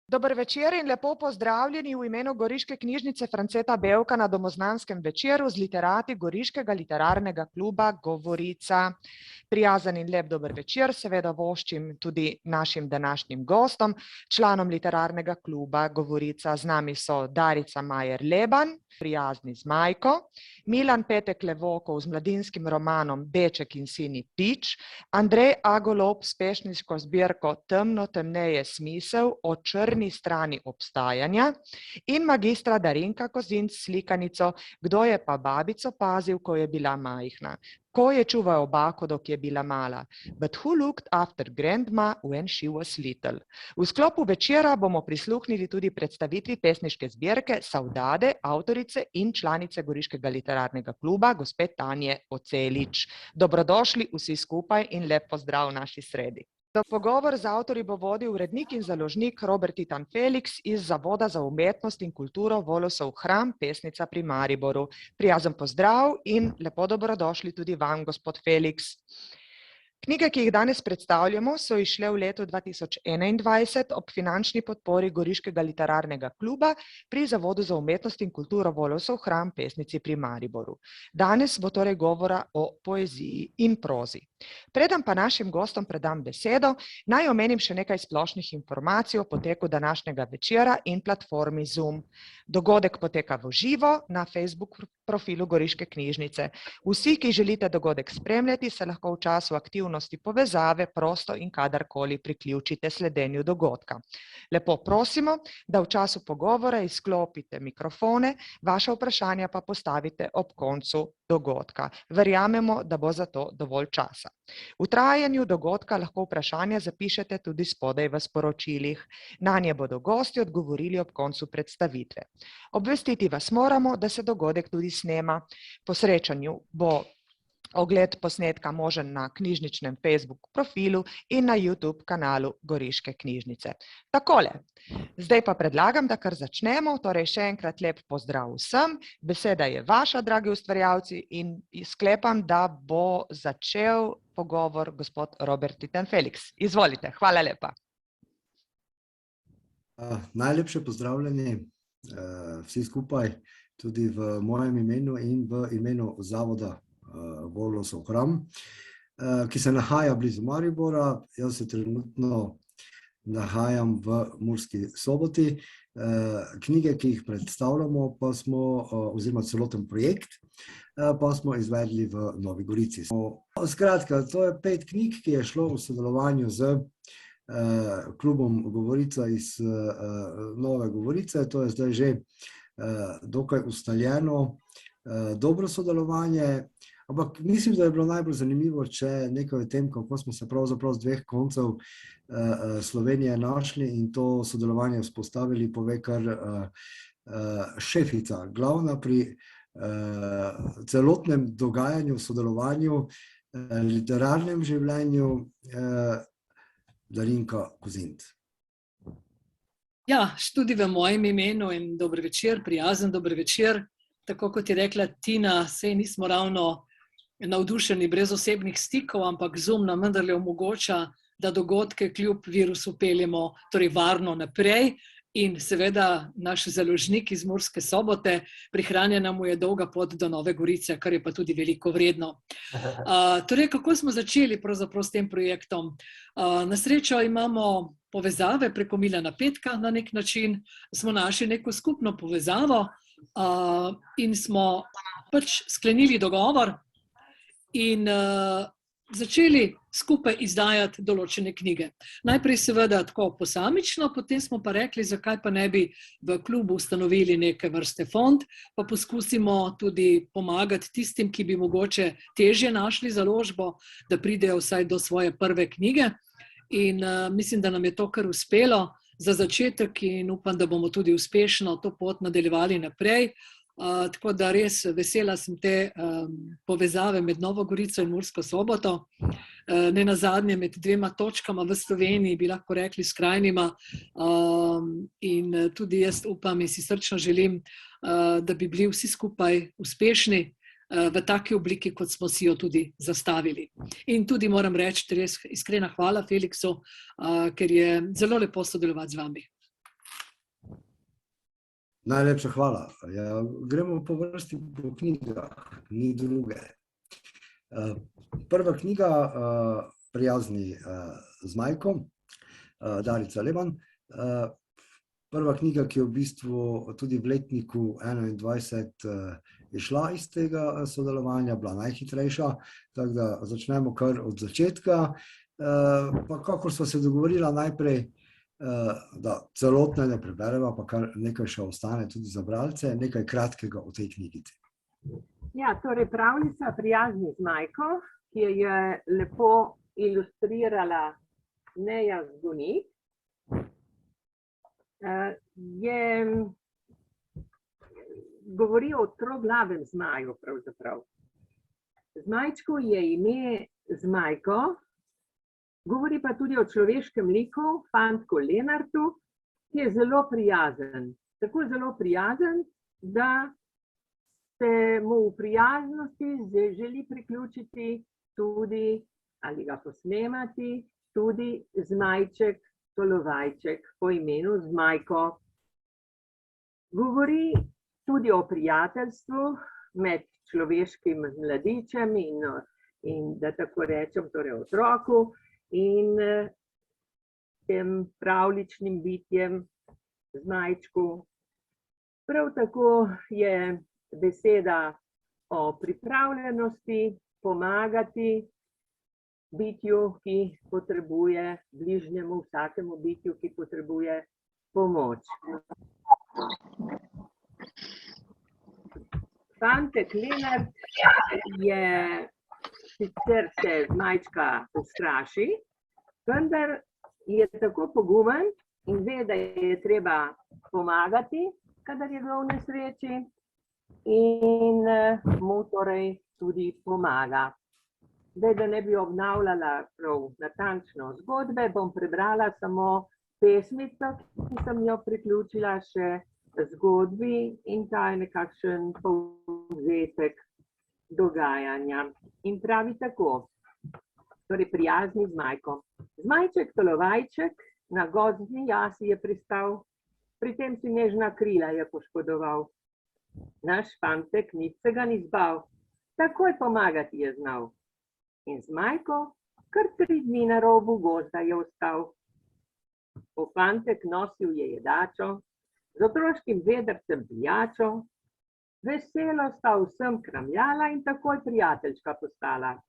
Dober večer in lepo pozdravljeni v imenu Goriške knjižnice Franceta Bevka na domoznanskem večeru z literati Goriškega literarnega kluba Govorica. Prijazen in lep dober večer seveda voščim tudi našim današnjim gostom, članom literarnega kluba Govorica. Z nami so Darica Majer-Leban, prijazni Zmajko, Milan Petek Levokov z mladinskim romanom Deček in sini Pič, Andrej Agolop s pesniško zbirko Temno temneje smisel o črni strani obstajanja in magistra Darinka Kozinc s slikanico Kdo je pa babico pazil, ko je bila majhna? Ko je čuval bako, dok je bila mala? But who looked after grandma when she was little? V sklopu večera bomo prisluhnili tudi predstavitvi pesniške zbirke Savdade, avtorice in članice Goriškega literarnega kluba, gospe Tanje Ocelič. Dobrodošli vsi skupaj in lep pozdrav v naši sredi. Pogovor z avtorji bo vodil urednik in založnik Robert Titan Felix iz Zavoda za umetnost in kulturo Volosov hram, pesnica pri Mariboru. Prijazen pozdrav in lepo dobrodošli tudi vam, gospod Felix. Knjige, ki jih danes predstavljamo, so izšle v letu 2021 ob finančni podpori Goriškega literarnega kluba pri Zavodu za umetnost in kulturo Volosov hram, pesnici pri Mariboru. Danes bo torej govora o poeziji in prozi. Preden pa našim gostom predam besedo, naj omenim še nekaj splošnih informacij o poteku današnjega večera in platformi Zoom. Dogodek poteka v živo na Facebook profilu Goriške knjižnice. Vsi, ki želite dogodek spremljati, se lahko v času aktivnosti povezave prosto in kadarkoli priključite sledenju dogodka. Lepo prosimo, da v času pogovora izklopite mikrofone, vaše vprašanja pa postavite ob koncu dogodka. Verjamemo, da bo za to dovolj časa. V trajanju dogodka lahko vprašanja zapišete tudi spodaj v sporočilih. Nanje bodo gosti odgovorili ob koncu predstavitve. Obvestiti vas moramo, da se dogodek tudi snema. Po srečanju bo ogled posnetka možen na knjižničnem Facebook profilu in na YouTube kanalu Goriške knjižnice. Takole, zdaj pa predlagam, da kar začnemo, torej še enkrat lep pozdrav vsem. Beseda je vaša, dragi ustvarjalci, in sklepam, da bo začel pogovor gospod Robert Titan Felix. Izvolite, hvala lepa. Najlepše pozdravljeni vsi skupaj, tudi v mojem imenu in v imenu Zavoda Volosov hram, ki se nahaja blizu Maribora. Jaz se trenutno nahajam v Murski Soboti. Knjige, ki jih predstavljamo, pa smo, oziroma celoten projekt, pa smo izvedli v Novi Gorici. Skratka, to je 5 knjig, ki je šlo v sodelovanju z klubom Govorica iz Nove Gorice. To je zdaj že dokaj ustaljeno, dobro sodelovanje. Ampak mislim, da je bilo najbolj zanimivo, če nekaj o tem, kako smo se pravzaprav z dveh koncev Slovenije našli in to sodelovanje vzpostavili, pove kar šefica, glavna pri celotnem dogajanju, sodelovanju, literarnem življenju, Darinka Kozinc. Ja, tudi v mojem imenu in dober večer, prijazen dober večer. Tako kot je rekla Tina, saj nismo ravno navdušeni brez osebnih stikov, ampak Zoom nam vendarle omogoča, da dogodke kljub virusu peljemo torej varno naprej. In seveda naš založnik iz Murske Sobote, prihranjena mu je dolga pot do Nove Gorice, kar je pa tudi veliko vredno. Torej, kako smo začeli pravzaprav s tem projektom? Na srečo imamo povezave preko Milana Petka na nek način, smo našli neko skupno povezavo in smo pač sklenili dogovor in začeli skupaj izdajati določene knjige. Najprej seveda tako posamično, potem smo pa rekli, zakaj pa ne bi v klubu ustanovili neke vrste fond, pa poskusimo tudi pomagati tistim, ki bi mogoče težje našli založbo, da pridejo vsaj do svoje prve knjige. In mislim, da nam je to kar uspelo za začetek in upam, da bomo tudi uspešno to pot nadaljevali naprej. Tako da res vesela sem te povezave med Novo Gorico in Mursko Soboto. Ne nazadnje med dvema točkama v Sloveniji, bi lahko rekli skrajnima. In tudi jaz upam in si srčno želim, da bi bili vsi skupaj uspešni v taki obliki, kot smo si jo tudi zastavili. In tudi moram reči res iskrena hvala Felixu, ker je zelo lepo sodelovati z vami. Najlepša hvala. Ja, gremo po vrsti po knjigah, ni druge. Prva knjiga Prijazni Zmajko, Darica Leban. Prva knjiga, ki je v bistvu tudi v letniku 21 je šla iz tega sodelovanja, bila najhitrejša, tako da začnemo kar od začetka. Pa kakor sva se dogovorila najprej, da celotne ne prebereva, pa kar nekaj še ostane tudi za bralce, nekaj kratkega o tej knjigici. Ja, torej pravljica Prijazni Zmajko, ki jo je lepo ilustrirala Neja Zgonik, govori o troglavem zmaju pravzaprav. Zmajčku je ime Zmajko, govori pa tudi o človeškem liku, fantku Lenartu, ki je zelo prijazen. Tako zelo prijazen, da se mu v prijaznosti želi priključiti tudi, ali ga posnemati, tudi zmajček Tolovajček po imenu Zmajko. Govori tudi o prijateljstvu med človeškim mladičem in da tako rečem, torej otroku in tem pravljičnim bitjem Zmajčku. Prav tako je beseda o pripravljenosti pomagati bitju, ki potrebuje, bližnjemu, vsakemu bitju, ki potrebuje pomoč. Fantek Lenart je sicer se Zmajčka ustraši, vendar je tako pogumen in ve, da je treba pomagati, kadar je v nesreči, in mu torej tudi pomaga. Zdaj, da ne bi obnavljala prav natančno zgodbe, bom prebrala samo pesmico, ki sem jo priključila še zgodbi, in ta je nekakšen povzetek dogajanja. In pravi tako, torej Prijazni Zmajko. Zmajček Tolovajček na gozdni jasi je pristal, pri tem si nežna krila je poškodoval. Naš fantek nič se ga ni zbal, takoj pomagati je znal. In Zmajko kar 3 dni na robu gozda je ostal. Fantek nosil je jedačo, z otroškim vedrcem pijačo, veselo sta vsem kramljala in takoj prijateljčka postala.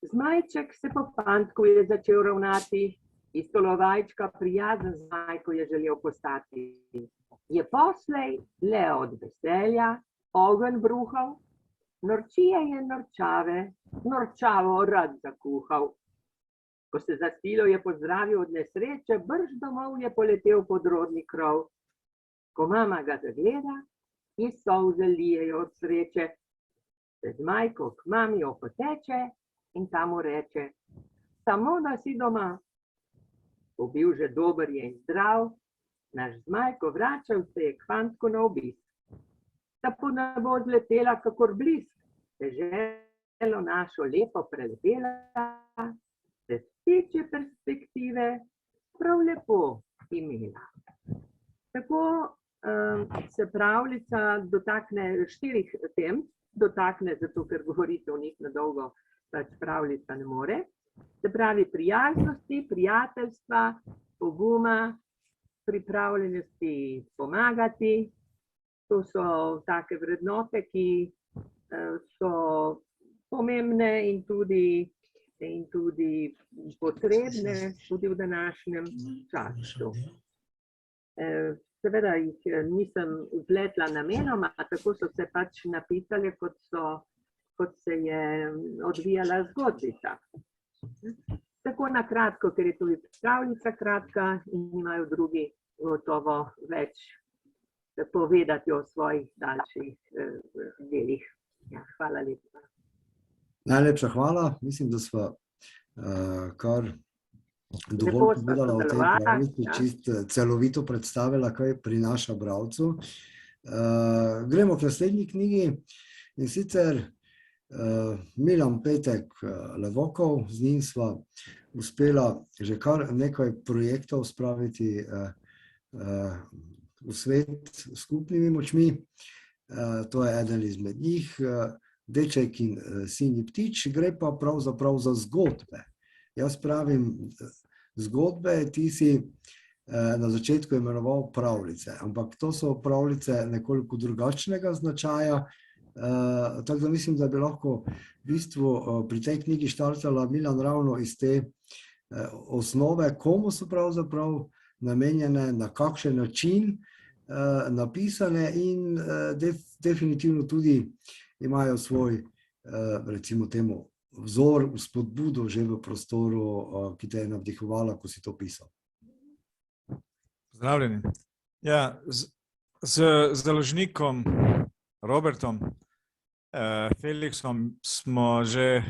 Zmajček se po fantku je začel ravnati, iz Tolovajčka prijazen Zmajko je želel postati. Je poslej le od veselja ogenj bruhal, norčije je norčave, norčavo rad zakuhal. Ko se za silo je pozdravil od nesreče, brž domov je poletel pod rodni krov. Ko mama ga zagleda, ji solze lijejo od sreče. Se Zmajko k mami opoteče in ta mu reče: samo da si doma. Ko bil že dober je in zdrav, naš Zmajko vračal se je k fantku na obisk. Ta pod nebo zletela kakor blisk, deželo našo lepo preletela, se ptičje perspektive prav lepo imela. Tako se pravljica dotakne 4 tem, dotakne zato, ker govorite o njih na dolgo, pač pravljica ne more. Se pravi prijaznosti, prijateljstva, poguma, pripravljenosti pomagati. To so take vrednote, ki so pomembne in tudi potrebne tudi v današnjem času. Seveda jih nisem vpletla namenoma, tako so se pač napisale, kot se je odvijala zgodbica. Tako na kratko, ker je tudi pravljica kratka in imajo drugi gotovo več povedati o svojih daljših delih. Ja, hvala lepa. Najlepša hvala. Mislim, da sva kar dovolj povedala o tej pravljici, čisto celovito predstavila, kaj prinaša bralcu. Gremo k naslednji knjigi, in sicer Milan Petek Levokov, z njim sva uspela že kar nekaj projektov spraviti v svet s skupnimi močmi. To je eden izmed njih. Deček in sinji ptič, gre pa pravzaprav za zgodbe. Jaz pravim, zgodbe ti si na začetku imenoval pravljice, ampak to so pravljice nekoliko drugačnega značaja, tako da mislim, da bi lahko v bistvu pri tej knjigi štartala Milan ravno iz te osnove, komu so pravzaprav namenjene, na kakšen način napisane in definitivno tudi imajo svoj, recimo temu, vzor, spodbudo že v prostoru, ki te je navdihovala, ko si to pisal. Pozdravljeni. Ja, z založnikom Robertom Felixom smo že,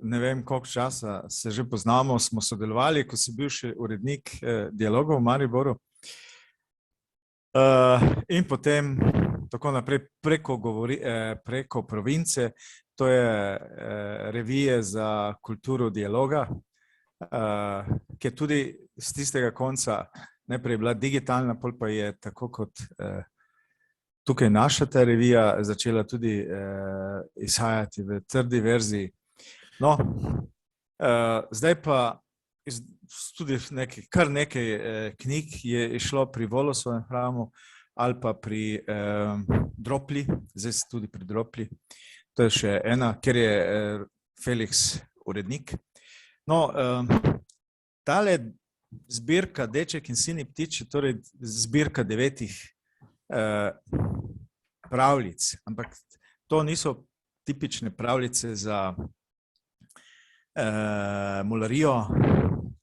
ne vem koliko časa se že poznamo, smo sodelovali, ko si bil še urednik Dialogov v Mariboru. In potem tako naprej preko Province, to je revije za kulturo dialoga, ki je tudi z tistega konca najprej bila digitalna, pol pa je tako kot tukaj naša ta revija začela tudi izhajati v trdi verziji. No, zdaj pa tudi kar nekaj knjig je išlo pri Volosovem hramu ali pa pri Dropli, zdaj tudi pri Dropli. To je še ena, ker je Felix urednik. No, tale zbirka Deček in sinji ptič je torej zbirka 9 pravljic, ampak to niso tipične pravljice za mularijo,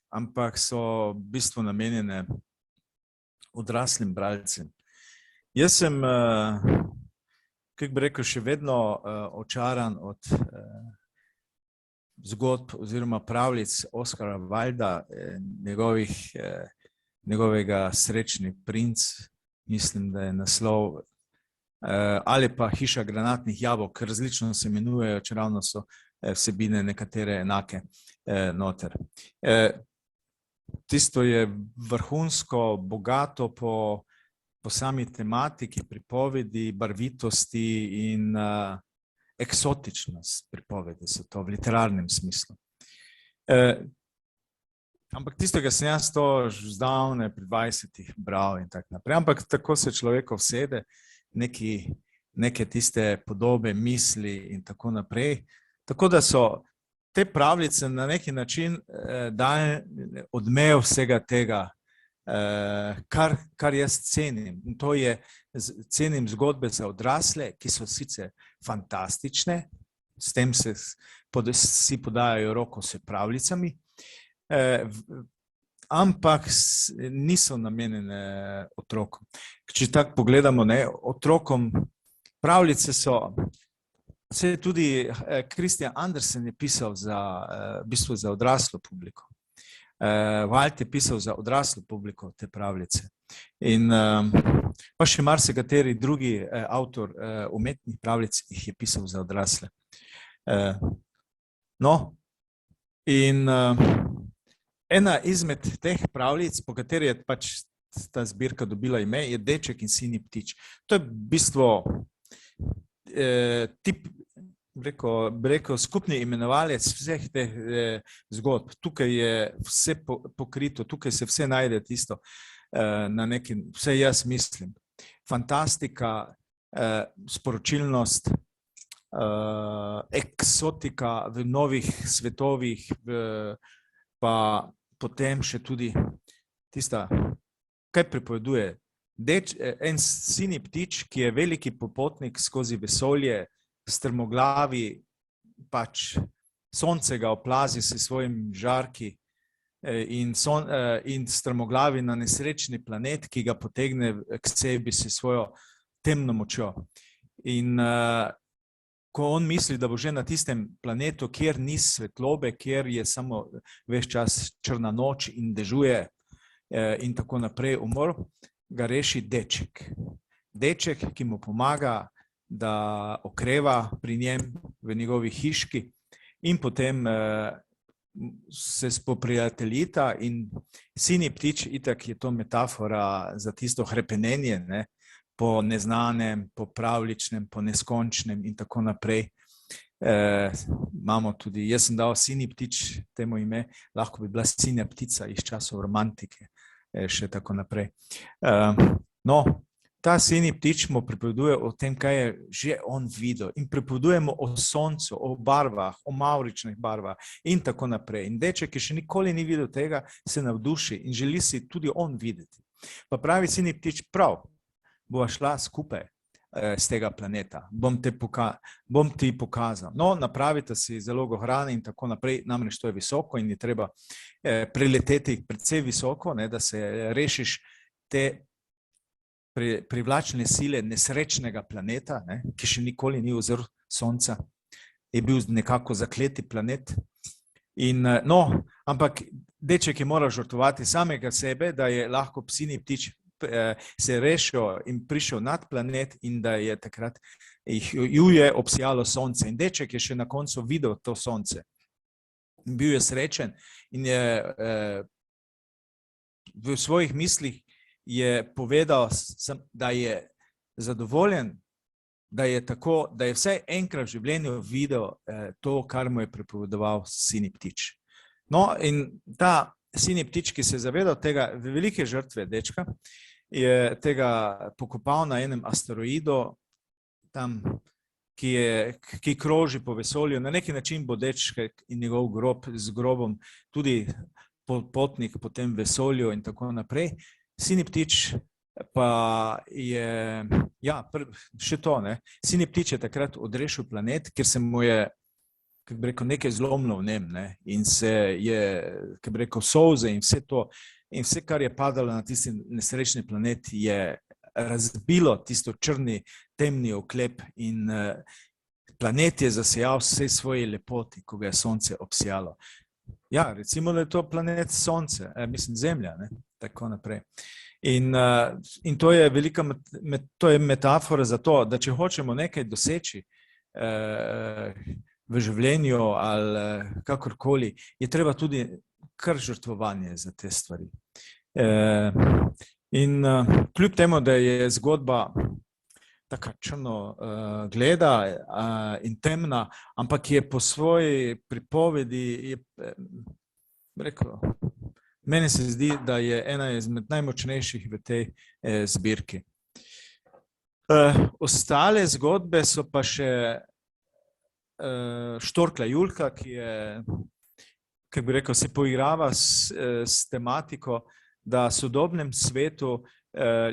ampak so v bistvu namenjene odraslim bralcem. Jaz sem, kako bi rekel, še vedno očaran od zgodb oziroma pravljic Oskara Wilda, njegovega Srečni princ, mislim, da je naslov, ali pa Hiša granatnih jabolk, različno se imenujejo, čeravno so vsebine nekatere enake noter. Tisto je vrhunsko, bogato po sami tematiki, pripovedi, barvitosti in eksotičnost pripovedi so to v literarnem smislu. Ampak tistega sem jaz to zdavne pri 20 bral in tako naprej. Ampak tako se človek vsede, neke tiste podobe, misli in tako naprej. Tako da so te pravljice na neki način dajo odmev vsega tega, kar jaz cenim. In to je, cenim zgodbe za odrasle, ki so sicer fantastične, s tem si podajajo roko s pravljicami, ampak niso namenjene otrokom. Če tako pogledamo, otrokom pravljice so, se tudi Christian Andersen je pisal v bistvu za odraslo publiko. Wald je pisal za odraslo publiko te pravljice. In pa še marsikateri drugi avtor umetnih pravljic jih je pisal za odrasle. No, in ena izmed teh pravljic, po kateri je pač ta zbirka dobila ime, je Deček in sinji ptič. To je v bistvu rekel, skupni imenovalec vseh teh zgodb. Tukaj je vse pokrito, tukaj se vse najde tisto, na neki, vse jaz mislim. Fantastika, sporočilnost, eksotika v novih svetovih, pa potem še tudi tista, kaj pripoveduje. En sinji ptič, ki je veliki popotnik skozi vesolje, strmoglavi, pač sonce ga oplazi s svojim žarki in strmoglavi na nesrečni planet, ki ga potegne k sebi s svojo temno močjo. In ko on misli, da bo že na tistem planetu, kjer ni svetlobe, kjer je samo ves čas črna noč in dežuje in tako naprej umor, ga reši deček. Deček, ki mu pomaga, da okreva pri njem v njegovi hiški in potem se spoprijateljita in sini ptič, itak je to metafora za tisto hrepenenje, ne, po neznanem, po pravličnem, po neskončnem in tako naprej. Imamo tudi, jaz sem dal sini ptič temu ime, lahko bi bila sinja ptica iz časov romantike, še tako naprej. No, ta sini ptič mu pripoveduje o tem, kaj je že on videl in pripovedujemo o soncu, o barvah, o mavričnih barvah in tako naprej. In deček, ki še nikoli ni videl tega, se navduši in želi si tudi on videti. Pa pravi sini ptič, prav, bova šla skupaj z tega planeta, bom ti pokazal. No, napravite si zalogo hrane in tako naprej, namreč to je visoko in je treba preleteti precej visoko, ne, da se rešiš te privlačne sile nesrečnega planeta, ne, ki še nikoli ni ozrl sonca, je bil nekako zakleti planet. In, no, ampak deček je moral žrtvovati samega sebe, da je lahko sini ptič se rešil in prišel nad planet in da je takrat ju je obsijalo sonce. In deček je še na koncu videl to sonce. Bil je srečen in je v svojih mislih je povedal, da je zadovoljen, da je tako, da je vsaj enkrat v življenju videl to, kar mu je pripovedoval sini ptič. No, in ta sini ptič, ki se je zavedal tega velike žrtve dečka, je tega pokopal na enem asteroidu, tam, ki kroži po vesolju. Na neki način bo deček in njegov grob z grobom tudi potnik po tem vesolju in tako naprej. Sini ptič pa je, ja, še to, ne, sini ptič je takrat odrešil planet, ker se mu je, kako bi rekel, nekaj zlomilo v njem, ne, in se je, kako bi rekel, solze in vse to, in vse, kar je padalo na tisti nesrečni planet, je razbilo tisto črni, temni oklep in planet je zasijal vse svoje lepoti, ko ga je sonce obsijalo. Ja, recimo, da je to planet sonce, mislim Zemlja, ne, tako naprej. In to je velika, to je metafora za to, da če hočemo nekaj doseči v življenju ali kakorkoli, je treba tudi kar žrtvovanje za te stvari. In kljub temu, da je zgodba taka črno gleda in temna, ampak je po svoji pripovedi, rekel, meni se zdi, da je ena izmed najmočnejših v tej zbirki. Ostale zgodbe so pa še Štorkla Julka, ki je, kako bi rekel, se poigrava s tematiko, da v sodobnem svetu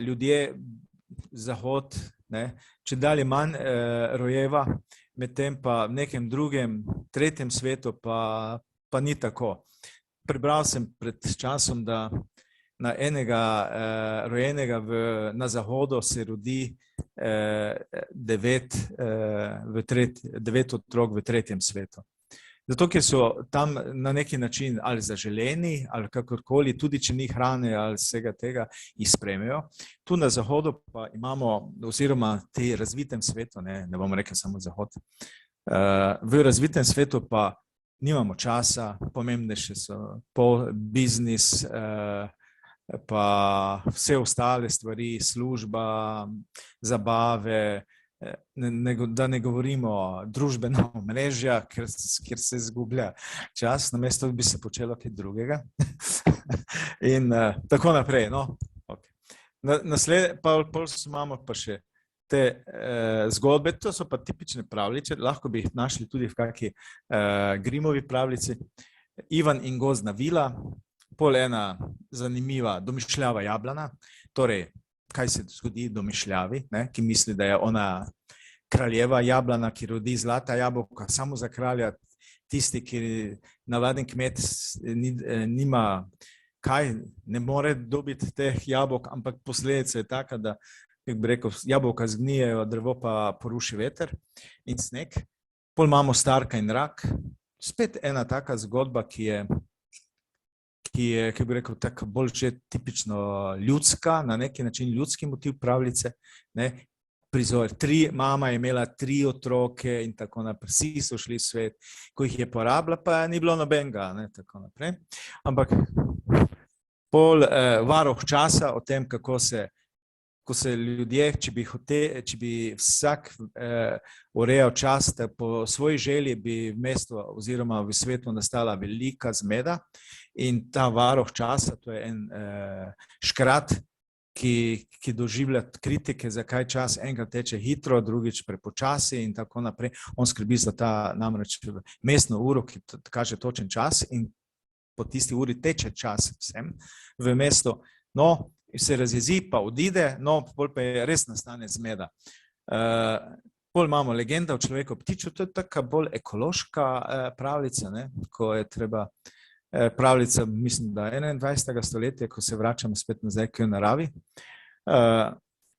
ljudje zahod, ne, če dalje manj rojeva, medtem pa v nekem drugem, tretjem svetu pa ni tako. Prebral sem pred časom, da na enega rojenega na zahodu se rodi 9 otrok v tretjem svetu. Zato, ker so tam na neki način ali zaželeni, ali kakorkoli, tudi če ni hrane ali vsega tega, jih sprejmejo. Tu na zahodu pa imamo, oziroma v razvitem svetu, ne bomo rekli samo zahod, v razvitem svetu pa nimamo časa, pomembnejše so biznis, pa vse ostale stvari, služba, zabave, da ne govorimo družbena omrežja, kjer se izgublja čas, namesto da bi se počelo kaj drugega. In tako naprej. No? Okay. Pol imamo pa še te zgodbe, to so pa tipične pravljice, lahko bi jih našli tudi v kakšni Grimovi pravljici. Ivan in gozdna vila, pol ena zanimiva domišljava jablana, torej kaj se zgodi domišljavi, ne, ki misli, da je ona kraljeva jablana, ki rodi zlata jabolka samo za kralja, tisti, ki navaden kmet nima kaj, ne more dobiti teh jabolk, ampak posledica je taka, da, kako bi rekel, jabolka zgnijejo, drevo pa poruši veter in sneg. Pol imamo Starka in rak, spet ena taka zgodba, ki je, kako bi rekel, tako bolj že tipično ljudska, na neki način ljudski motiv pravljice, ne. prizor. Mama je imela 3 otroke in tako naprej. Vsi so šli v svet, ko jih je porabila, pa ni bilo nobenega, ne, tako naprej. Ampak pol varuh časa o tem, kako se ljudje, če bi vsak urejal čas, da po svoji želji bi v mestu oziroma v svetu nastala velika zmeda in ta varuh časa, to je en škrat, ki doživlja kritike, zakaj čas enkrat teče hitro, drugič prepočasi in tako naprej. On skrbi za ta namreč mestno uro, ki kaže točen čas in po tisti uri teče čas vsem v mestu. No, se razjezi, pa odide, no, bolj pa je res nastane zmeda. Bolj imamo legenda o človeku ptiču, to je taka bolj ekološka pravljica, ne, ko je treba pravljica, mislim, da 21. stoletja, ko se vračamo spet nazaj k naravi.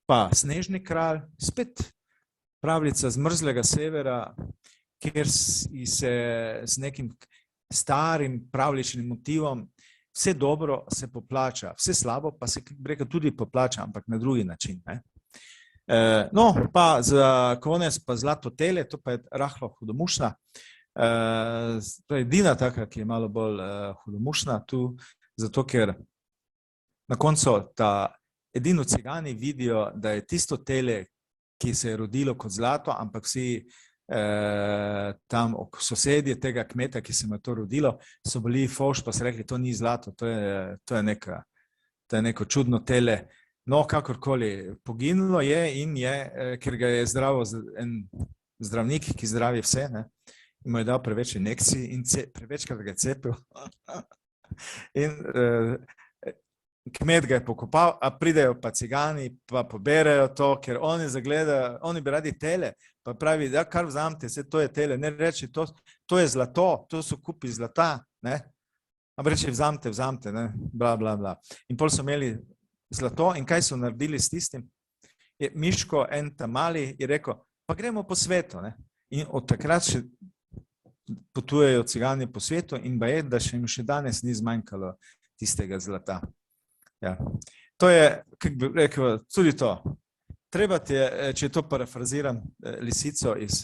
Pa Snežni kralj, spet pravljica z mrzlega severa, kjer se z nekim starim pravljičnim motivom vse dobro se poplača, vse slabo pa se tudi poplača, ampak na drugi način. Ne? No, pa za konec pa Zlato tele, to pa je rahlo hudomušna. To je edina taka, ki je malo bolj hudomušna tu, zato ker na koncu edino cigani vidijo, da je tisto tele, ki se je rodilo kot zlato, ampak vsi tam sosedje tega kmeta, ki se mu je to rodilo, so bili fovš, pa so rekli, to ni zlato, to je neko čudno tele. No, kakorkoli, poginulo je in je, ker ga je zdravil en zdravnik, ki zdravi vse, ne, in mu je dal preveč injekcij in prevečkrat ga je cepil. In kmet ga je pokopal, a pridejo pa cigani, pa poberejo to, ker oni zagledajo, oni bi radi tele, pa pravi, da kar vzamete, vse to je tele, ne reči, to je zlato, to so kupi zlata, ne, ampak reči, vzamete, ne, bla, bla, bla. In pol so imeli zlato in kaj so naredili s tistim? Je Miško, en tam mali, je rekel, pa gremo po svetu, ne, in od takrat še potujejo cigani po svetu in ba je, da še jim še danes ni zmanjkalo tistega zlata. Ja. To je, kako bi rekel, tudi to. Treba ti je, če to parafraziram lisico iz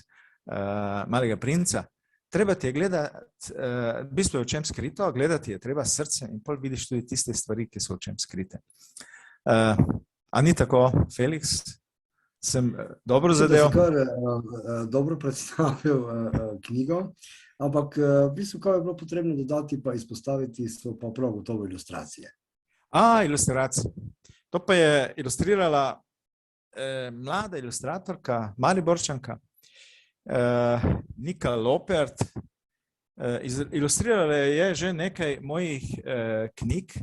Malega princa, treba ti je gledati, v bistvu je v čem skrito, gledati je treba srce in pol vidiš tudi tiste stvari, ki so v čem skrite. A ni tako, Felix? Sem dobro zadev? Da si kar dobro predstavil knjigo, ampak v bistvu, kaj je bilo potrebno dodati pa izpostaviti, so pa prav gotovo ilustracije. Ilustracije. To pa je ilustrirala mlada ilustratorka, Mariborčanka, Nika Lopert. Ilustrirala je že nekaj mojih knjig,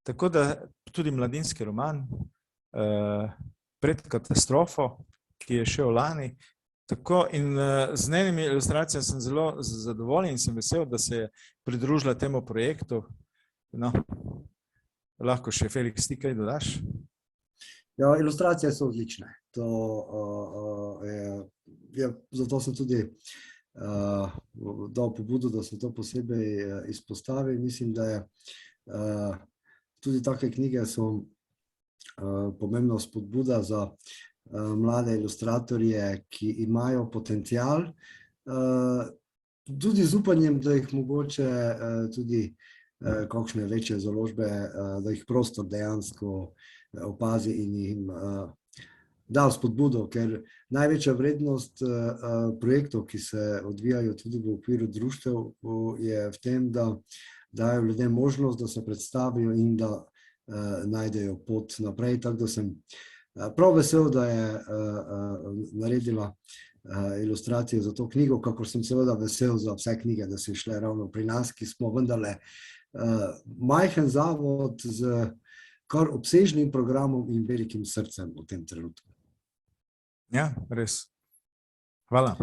tako da tudi mladinski roman Pred katastrofo, ki je šel lani. Tako in z njenimi ilustracijami sem zelo zadovoljen in sem vesel, da se je pridružila temu projektu. No, lahko še Felix, ti kaj dodaš? Ja, ilustracije so odlične. Zato sem tudi dal pobudo, da se to posebej izpostavi. Mislim, da je tudi take knjige so pomembna spodbuda za mlade ilustratorje, ki imajo potencial, tudi z upanjem, da jih mogoče tudi kakšne večje založbe, da jih prostor dejansko opazi in jim da spodbudo, ker največja vrednost projektov, ki se odvijajo tudi v okviru društev, je v tem, da dajo ljudem možnost, da se predstavijo in da najdejo pot naprej. Tako da sem prav vesel, da je naredila ilustracije za to knjigo, kakor sem seveda vesel za vse knjige, da so šle ravno pri nas, ki smo vendarle majhen zavod z kar obsežnim programom in velikim srcem v tem trenutku. Ja, res. Hvala.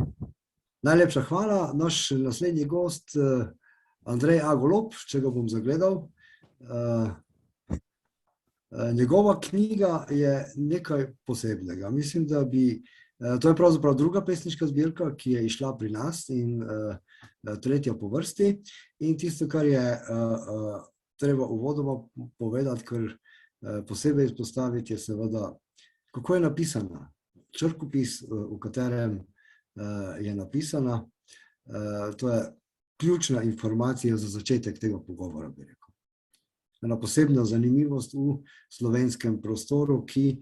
Najlepša hvala. Naš naslednji gost, Andrej A. Golob, če ga bom zagledal. Njegova knjiga je nekaj posebnega. Mislim, da to je pravzaprav druga pesniška zbirka, ki je išla pri nas in tretja po vrsti. In tisto, kar je treba uvodoma povedati, kar posebej izpostaviti, je seveda, kako je napisana. črkopis, v katerem je napisana. To je ključna informacija za začetek tega pogovora, bi rekel. Ena posebna zanimivost v slovenskem prostoru, ki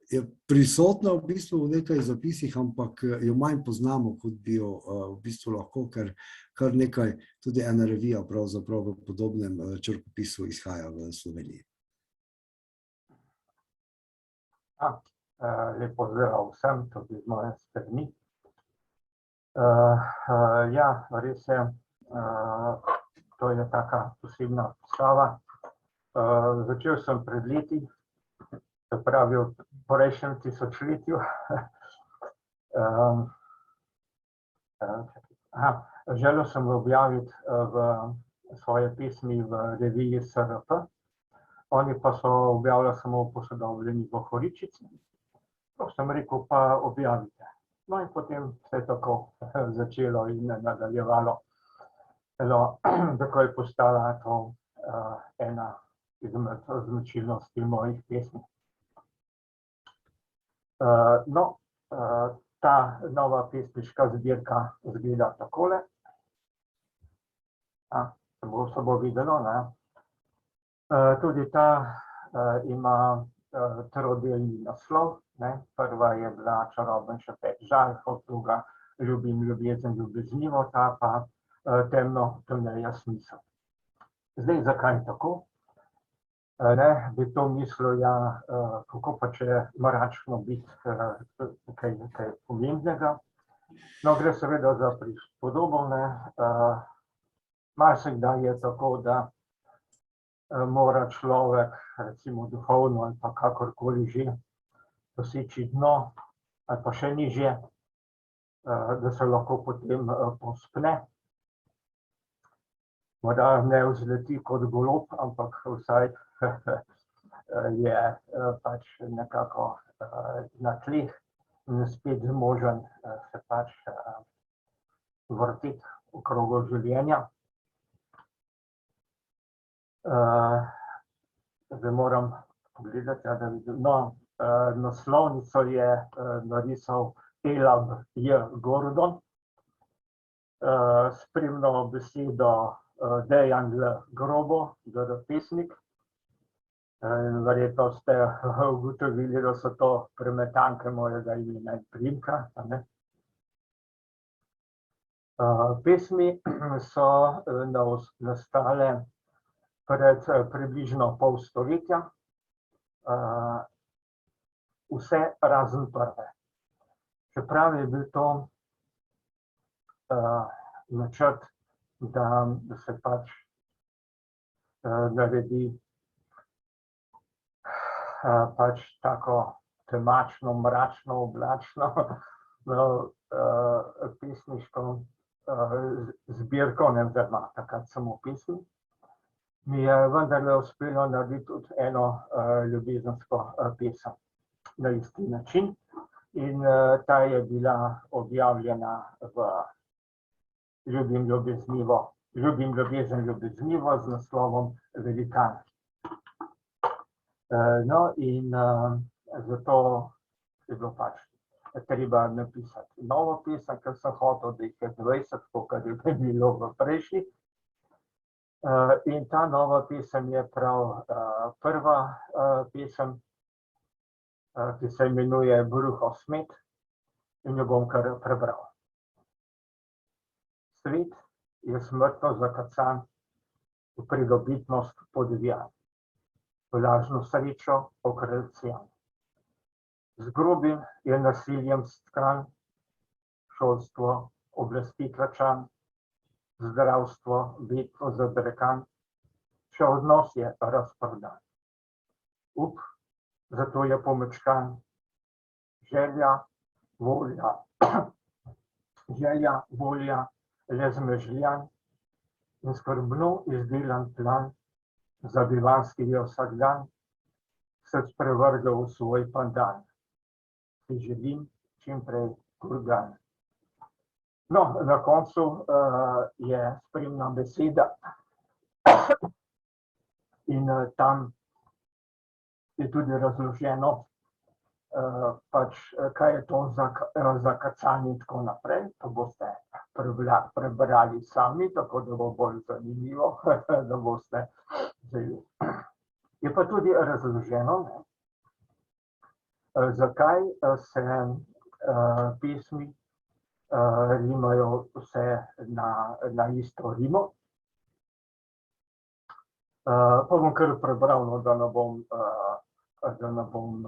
je prisotna v bistvu v nekaj zapisih, ampak jo manj poznamo, kot bi jo v bistvu lahko, ker kar nekaj, tudi ena revija pravzaprav v podobnem črkopisu izhaja v Sloveniji. Lep pozdrav vsem, tudi z moje strani. Ja, res je, to je taka posebna postava. Začel sem pred leti, se pravi v prejšnjem tisočletju. Želel sem objaviti svoje pesmi v reviji SRP, oni pa so objavljali samo posodobljeni bohoričici. To sem rekel, pa objavite. No in potem se je tako začelo in nadaljevalo. Tako je postala to ena izmed značilnosti mojih pesmi. No, ta nova pesniška zbirka izgleda takole. Se bo videlo, ne? Tudi ta ima trodelni naslov. Prva je bila Čaroben šepet žarhov, druga Ljubim, ljubezen, ljubeznivo, ta pa temneja smisel. Zdaj, zakaj tako? Bi to mislil, ja, kako pa če mračno biti kaj pomembnega. No, gre seveda za prispodobo, marsikdaj je tako, da mora človek, recimo duhovno ali pa kakorkoli že, doseči dno ali pa še nižje, da se lahko potem povzpne. Morda ne vzleti kot golob, ampak vsaj je pač nekako na tleh in spet zmožen se pač vrteti v krogu življenja. Zdaj moram pogledati, da vidim. No, naslovnico je narisal Elab J. Gordon, spremno besedo Dejan L. Grobo, pesnik. Verjetno ste ugotovili, da so to premetanke mojega imena in priimka. Pesmi so nastale pred približno pol stoletja, vse razen prve. Čeprav je bil to načrt, da se pač naredi pač tako temačno, mračno, oblačno pesniško zbirko, ne oziroma takrat samo pesmi, mi je vendarle uspelo narediti tudi eno ljubezensko pesem na isti način. In ta je bila objavljena v Ljubim, ljubezen, ljubeznivo z naslovom Velikan. No, in zato je bilo pač treba napisati novo pesem, ker sem hotel, da jih je 20, kot je bilo v prejšnji. In ta nova pesem je prav prva pesem, ki se imenuje Bruhov smet, in jo bom kar prebral. Svet je smrtno zakacan, v pridobitnost podivjan, v lažno srečo okrelcijan. Z grobim je nasiljem stkan, šolstvo oblasti tlačan, zdravstvo bitko zadrekan, še odnos je razprodan. Up, zato je pomečkan, želja, volja, le zmežljan in skrbno izdelan plan, za bivanski je vsak dan, se sprevrgal v svoj pandan. Si želim čim prej kurgan. No, na koncu je spremna beseda in tam je tudi razloženo, pač kaj je to za kacanje in tako naprej, to boste prebrali sami, tako da bo bolj zanimivo, da boste vzeli. Je pa tudi razloženo, zakaj se pesmi rimajo vse na isto rimo. Pa bom kar prebral, no, da ne bom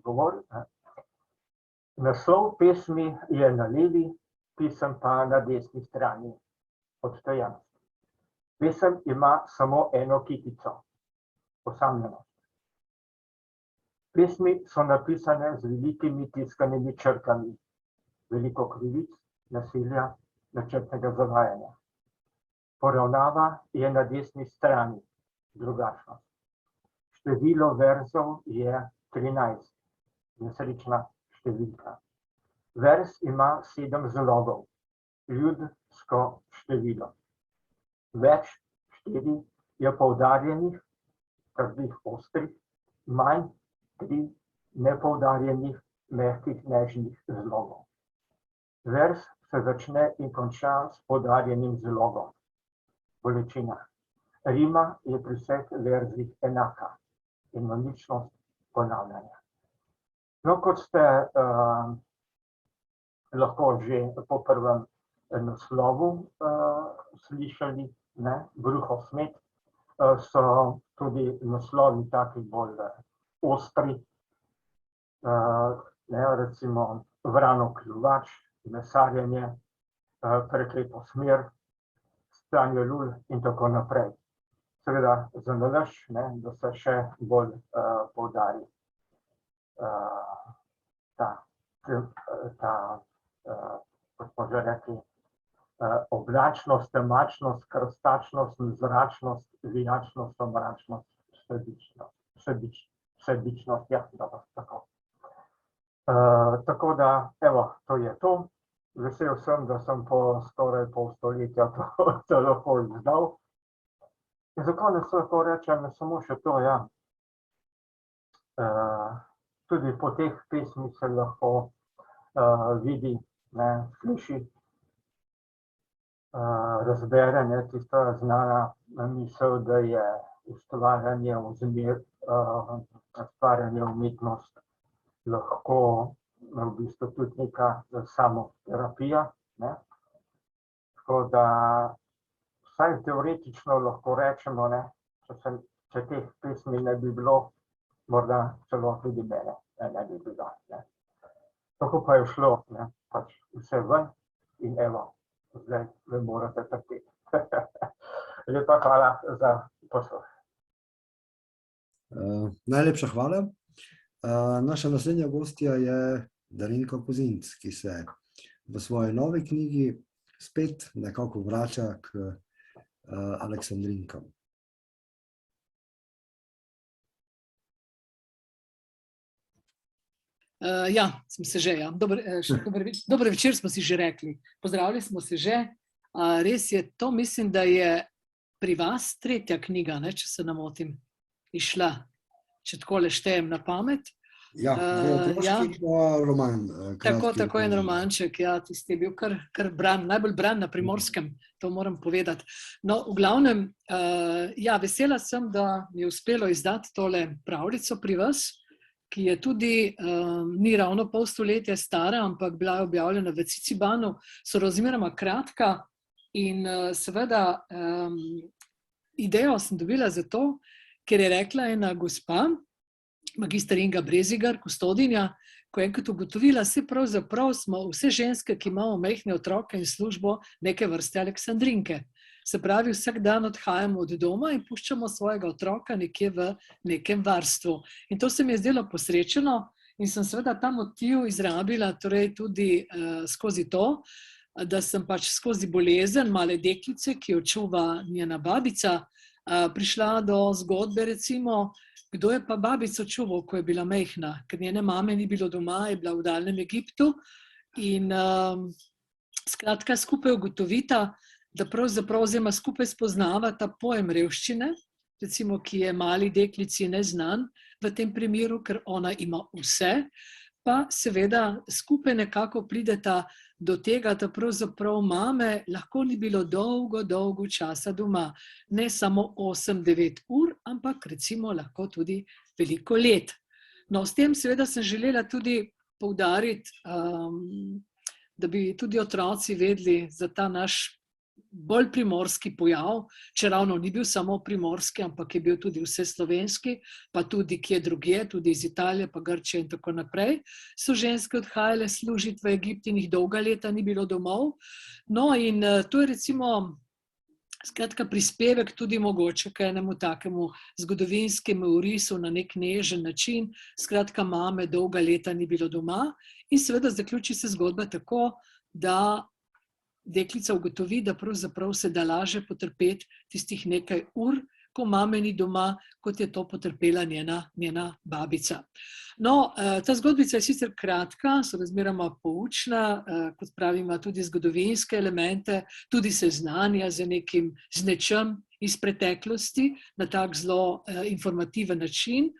govoril. Naslov pesmi je na levi, pisem pa na desni strani odstojanosti. Pesem ima samo eno kitico, osamljenost. Pesmi so napisane z velikimi tiskanimi črkami, veliko krivic, nasilja, načrtnega zavajanja. Poravnava je na desni strani, drugačnost. Število verzov je 13, nesrečna številka. Vers ima 7 zlogov, ljudsko število. Več 4 je poudarjenih, trdih, ostrih, manj 3 nepoudarjenih, mehkih, nežnih zlogov. Vers se začne in konča s poudarjenim zlogom. Bolečina. Rima je pri vseh verzih enaka, enoličnost ponavljanja. No, kot ste lahko že po prvem naslovu slišali, Bruhov smet, so tudi naslovi taki bolj ostri, recimo Vrano kljuvač, Mesarjenje, Prekleto smer, Stanje lul in tako naprej. Seveda za nalašč, da se še bolj poudari ta, kot smo že rekli, oblačnost, temačnost, krstačnost, zračnost, vijačnost, omračnost, sebičnost, ja, dobro, tako. Tako da, evo, to je to. Vesel sem, da sem po skoraj pol stoletja to lahko izdal. In za konec lahko rečem samo še to, ja. Tudi po teh pesmih se lahko vidi, sliši, razbere, tista znana misel, da je ustvarjanje umetnost lahko v bistvu tudi neka samoterapija. Tako da vsaj teoretično lahko rečemo, če teh pesmi ne bi bilo, morda celo tudi mene ne bi bilo. Tako pa je šlo, pač vse ven in evo, zdaj me morate trpeti. Lepa hvala za posluh. Najlepša hvala. Naša naslednja gostja je Darinka Kozinc, ki se v svoji novi knjigi spet nekako vrača k Aleksandrinkam. Ja, sem se že, ja. Dober večer smo si že rekli. Pozdravili smo se že. Res je, to mislim, da je pri vas 3. knjiga, če se ne motim, izšla. Če takole štejem na pamet. Ja, otroški roman. Tako en romanček, ja, tisti je bil kar bran, najbolj bran na Primorskem, to moram povedati. No, v glavnem, ja, vesela sem, da mi je uspelo izdati tole pravljico pri vas, ki je tudi, ni ravno pol stoletja stara, ampak bila je objavljena v Cicibanu, so razmeroma kratka in seveda idejo sem dobila zato, ker je rekla ena gospa, magister Inga Brezigar, kustodinja, ko je enkrat ugotovila, se pravzaprav smo vse ženske, ki imamo majhne otroke in službo, neke vrste Aleksandrinke. Se pravi, vsak dan odhajamo od doma in puščamo svojega otroka nekje v nekem varstvu. In to se mi je zdelo posrečeno in sem seveda ta motiv izrabila torej tudi skozi to, da sem pač skozi bolezen male deklice, ki jo čuva njena babica, prišla do zgodbe, recimo, kdo je pa babico čuval, ko je bila majhna, ker njene mame ni bilo doma, je bila v daljnem Egiptu in skratka skupaj ugotovita, da pravzaprav skupaj spoznava ta pojem revščine, recimo, ki je mali deklici neznan, v tem primeru, ker ona ima vse, pa seveda skupaj nekako prideta do tega, da pravzaprav mame lahko ni bilo dolgo časa doma. Ne samo 8-9 ur, ampak recimo lahko tudi veliko let. No, s tem seveda sem želela tudi poudariti, da bi tudi otroci vedeli za ta naš bolj primorski pojav, če ravno ni bil samo primorski, ampak je bil tudi vseslovenski, pa tudi kje drugje, tudi iz Italije, pa Grčije in tako naprej. So ženske odhajale služiti v Egipt in jih dolga leta ni bilo domov. No in to je recimo skratka prispevek tudi mogoče k enemu takemu zgodovinskemu orisu na nek nežen način. Skratka, mame dolga leta ni bilo doma in seveda zaključi se zgodba tako, da deklica ugotovi, da pravzaprav se da laže potrpeti tistih nekaj ur, ko mame ni doma, kot je to potrpela njena babica. No, ta zgodbica je sicer kratka, so razmeroma poučna, kot pravim, ima tudi zgodovinske elemente, tudi seznanja z nečem iz preteklosti na tak zelo informativen način.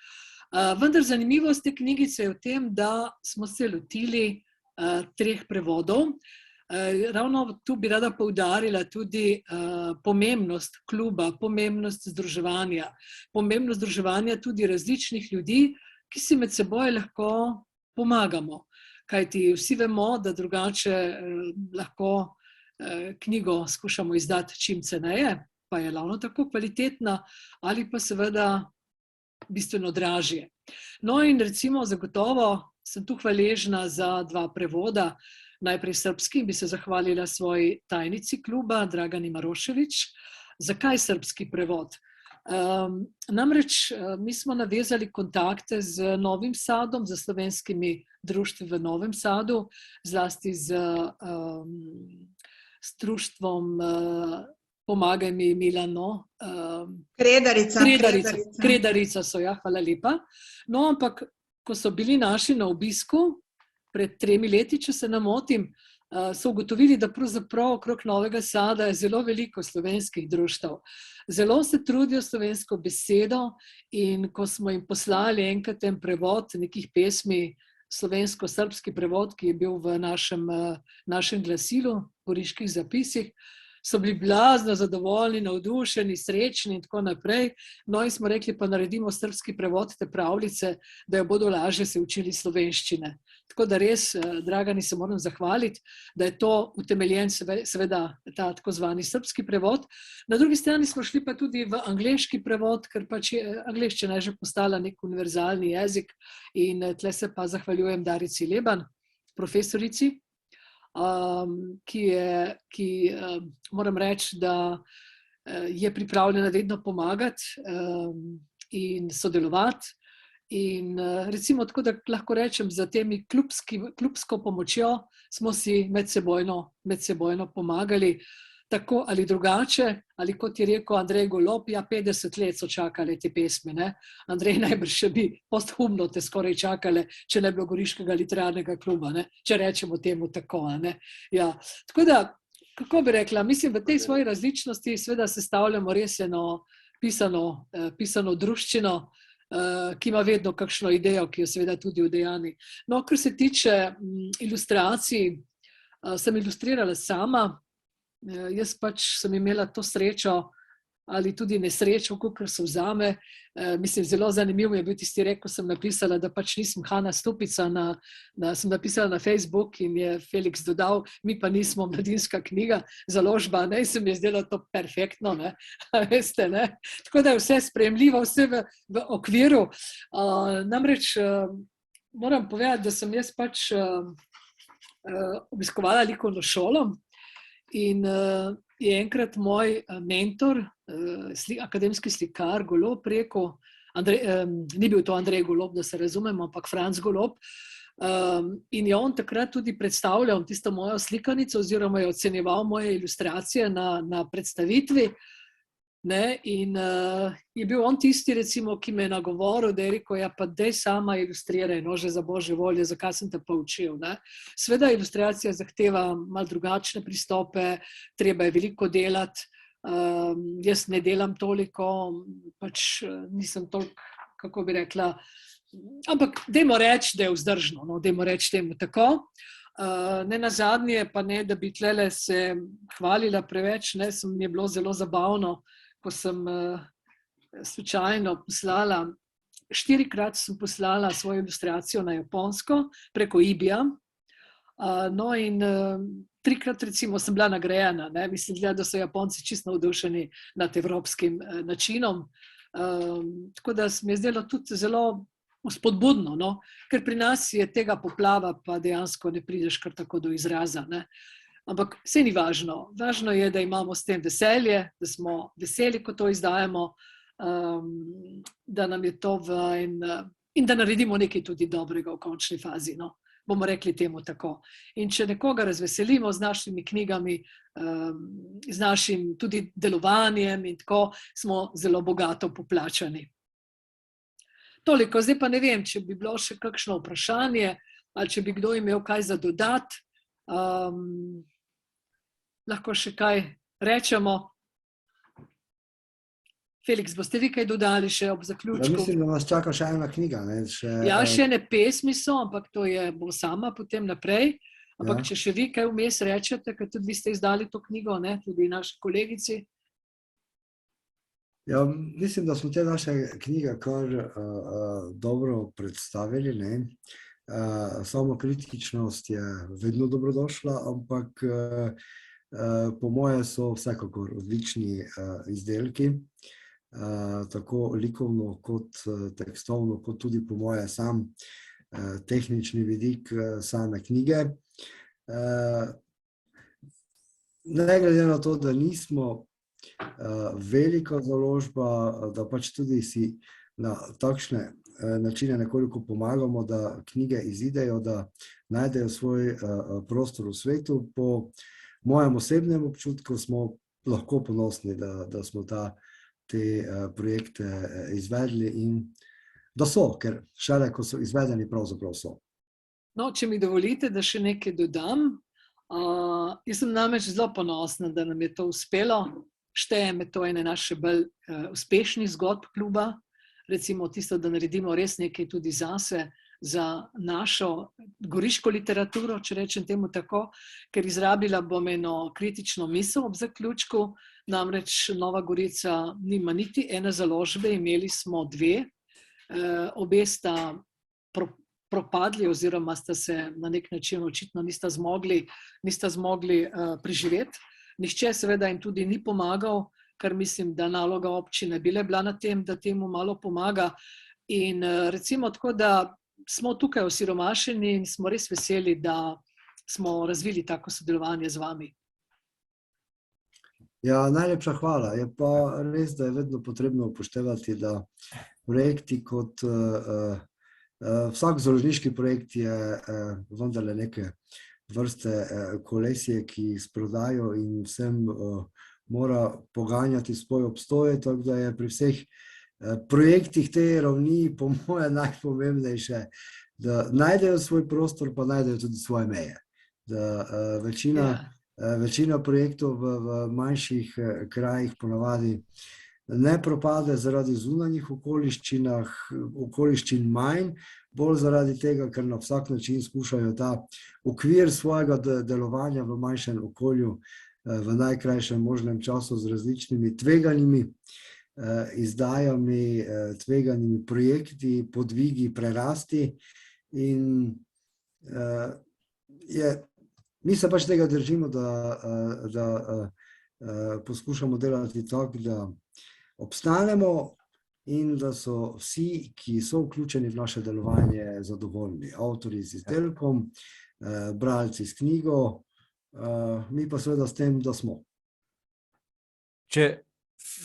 Vendar zanimivost te knjigice je v tem, da smo se lotili 3 prevodov. Ravno tu bi rada poudarila tudi pomembnost kluba, pomembnost združevanja tudi različnih ljudi, ki si med seboj lahko pomagamo. Kajti vsi vemo, da drugače lahko knjigo skušamo izdati čim ceneje, pa je ravno tako kvalitetna, ali pa seveda bistveno dražje. No in recimo zagotovo sem tu hvaležna za 2 prevoda. Najprej srbski, bi se zahvalila svoji tajnici kluba, Dragani Marošević. Zakaj srbski prevod? Namreč mi smo navezali kontakte z Novim Sadom, z slovenskimi društvi v Novem Sadu, zlasti z društvom Pomagaj mi Milano. Kredarica so, ja, hvala lepa. No, ampak ko so bili naši na obisku, pred 3 leti, če se ne motim, so ugotovili, da pravzaprav okrog Novega Sada je zelo veliko slovenskih društev. Zelo se trudijo slovensko besedo in ko smo jim poslali enkrat en prevod nekih pesmi, slovensko-srbski prevod, ki je bil v našem glasilu, Goriških zapisih, so bili blazno zadovoljni, navdušeni, srečni in tako naprej. No in smo rekli, pa naredimo srbski prevod te pravljice, da jo bodo lažje se učili slovenščine. Tako da res, Dragani, se moram zahvaliti, da je to utemeljen seveda ta tako zvani srbski prevod. Na drugi strani smo šli pa tudi v angleški prevod, ker pač angleščina je že postala nek univerzalni jezik in tle se pa zahvaljujem Darici Leban, profesorici, ki moram reči, da je pripravljena vedno pomagati in sodelovati. In recimo tako, da lahko rečem, za temi klubsko pomočjo smo si medsebojno pomagali, tako ali drugače, ali kot je rekel Andrej Golob, ja, 50 let so čakale te pesmi, ne? Andrej, najbrž še bi posthumno te skoraj čakale, če ne bi bilo Goriškega literarnega kluba, ne? Če rečemo temu tako, ne? Ja. Tako da, kako bi rekla, mislim, v tej svoji različnosti seveda sestavljamo res eno pisano druščino, ki ima vedno kakšno idejo, ki jo seveda tudi udejani. No, kar se tiče ilustracij, sem ilustrirala sama. Jaz pač sem imela to srečo ali tudi nesrečo, kakor se vzame. Mislim, zelo zanimivo je bil tisti rek, ko sem napisala, da pač nisem Hana Stupica, sem napisala na Facebook in je Felix dodal, mi pa nismo Mladinska knjiga, založba, ne, in se mi je zdelo to perfektno, ne, veste, ne. Tako da je vse sprejemljivo, vse v okviru. Namreč moram povedati, da sem jaz pač obiskovala likovno šolo in je enkrat moj mentor, akademski slikar Golob rekel, ni bil to Andrej Golob, da se razumemo, ampak Franc Golob, in je on takrat tudi predstavljal tisto mojo slikanico oziroma je ocenjeval moje ilustracije na predstavitvi, ne, in je bil on tisti, recimo, ki me je nagovoril, da je rekel, ja, pa daj sama ilustriraj, no, že za božje volje, zakaj sem te pa učil, ne. Sveda ilustracija zahteva malo drugačne pristope, treba je veliko delati, jaz ne delam toliko, pač nisem toliko kako bi rekla, ampak dajmo reči, da je vzdržno, no, dajmo reči temu tako. Ne nazadnje, pa ne, da bi tlele se hvalila preveč, ne, mi je bilo zelo zabavno, ko sem slučajno poslala, 4-krat sem poslala svojo ilustracijo na japonsko preko eBaya, no in 3-krat recimo sem bila nagrajena, ne, mislim, da so Japonci čisto navdušeni nad evropskim načinom, tako da se mi je zdelo tudi zelo spodbudno, no? Ker pri nas je tega poplava, pa dejansko ne prideš kar tako do izraza. Ne? Ampak vse ni važno. Važno je, da imamo s tem veselje, da smo veseli, ko to izdajamo, da nam je to in da naredimo nekaj tudi dobrega v končni fazi. No? Bomo rekli temu tako. In če nekoga razveselimo z našimi knjigami, z našim tudi delovanjem in tako, smo zelo bogato poplačani. Toliko, zdaj pa ne vem, če bi bilo še kakšno vprašanje ali če bi kdo imel kaj za dodati. Lahko še kaj rečemo. Felix, boste vi kaj dodali še ob zaključku? Ja, mislim, da nas čaka še ena knjiga. Ne? Ja, še ene pesmi so, ampak to bo sama potem naprej. Ampak če še vi kaj vmes rečete, ker tudi vi ste izdali to knjigo, ne? Tudi naši kolegici. Ja, mislim, da smo te naše knjige kar dobro predstavili. Ne? Samokritičnost je vedno dobrodošla, ampak po moje so vsekakor odlični izdelki, tako likovno kot tekstovno, kot tudi po moje sam tehnični vidik same knjige. Ne glede na to, da nismo velika založba, da pač tudi si na takšne načine nekoliko pomagamo, da knjige izidejo, da najdejo svoj prostor v svetu. Po mojem osebnem občutku smo lahko ponosni, da smo te projekte izvedli in da so, ker šele, ko so izvedeni, pravzaprav so. No, če mi dovolite, da še nekaj dodam. Jaz sem namreč zelo ponosna, da nam je to uspelo. Šteje me to ene naše bolj uspešnih zgodb kluba, recimo tisto, da naredimo res nekaj tudi zase, za našo goriško literaturo, če rečem temu tako, ker izrabila bom eno kritično misel ob zaključku, namreč Nova Gorica nima niti ene založbe, imeli smo 2, obe sta propadli oziroma sta se na nek način očitno nista zmogli preživeti. Nihče seveda jim tudi ni pomagal, kar mislim, da naloga občine bi bila na tem, da temu malo pomaga. In recimo tako, da smo tukaj osiromašeni in smo res veseli, da smo razvili tako sodelovanje z vami. Ja, najlepša hvala. Je pa res, da je vedno potrebno upoštevati, da projekti kot vsak založniški projekt je vendarle neke vrste kolesije, ki jih sprodajo in vsem mora poganjati svoj obstoj, tako da je pri vseh projektih te ravni po moje najpomembnejše, da najdejo svoj prostor, pa najdejo tudi svoje meje. Da večina projektov v manjših krajih ponavadi ne propade zaradi zunanjih okoliščin manj, bolj zaradi tega, ker na vsak način skušajo ta okvir svojega delovanja v manjšem okolju v najkrajšem možnem času z različnimi tveganimi izdajami, tveganimi projekti, podvigi, prerasti. In mi se pač tega držimo, da poskušamo delati tako, da obstanemo in da so vsi, ki so vključeni v naše delovanje, zadovoljni. Avtorji z izdelkom, bralci s knjigo, mi pa seveda s tem, da smo.